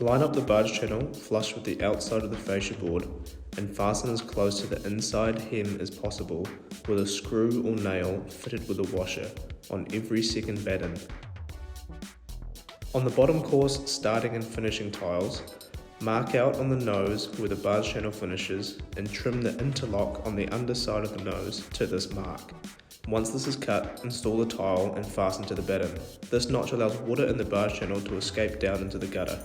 Line up the barge channel flush with the outside of the fascia board and fasten as close to the inside hem as possible with a screw or nail fitted with a washer on every second batten. On the bottom course starting and finishing tiles, mark out on the nose where the barge channel finishes and trim the interlock on the underside of the nose to this mark. Once this is cut, install the tile and fasten to the batten. This notch allows water in the barge channel to escape down into the gutter.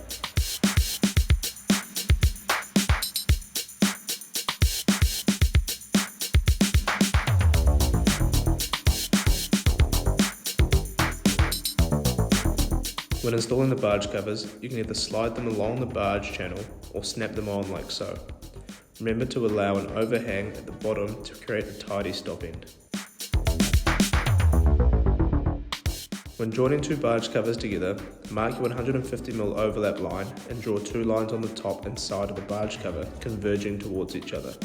When installing the barge covers, you can either slide them along the barge channel or snap them on like so. Remember to allow an overhang at the bottom to create a tidy stop end. When joining two barge covers together, mark your 150mm overlap line and draw two lines on the top and side of the barge cover converging towards each other.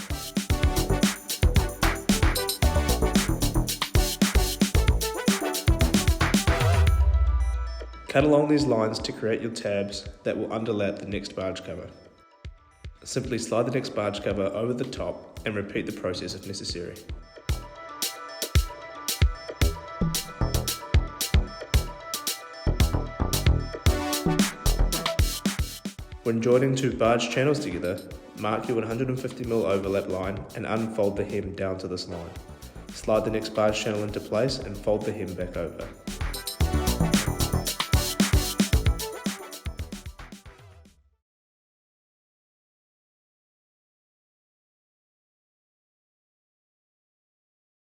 Cut along these lines to create your tabs that will underlap the next barge cover. Simply slide the next barge cover over the top and repeat the process if necessary. When joining two barge channels together, mark your 150mm overlap line and unfold the hem down to this line. Slide the next barge channel into place and fold the hem back over.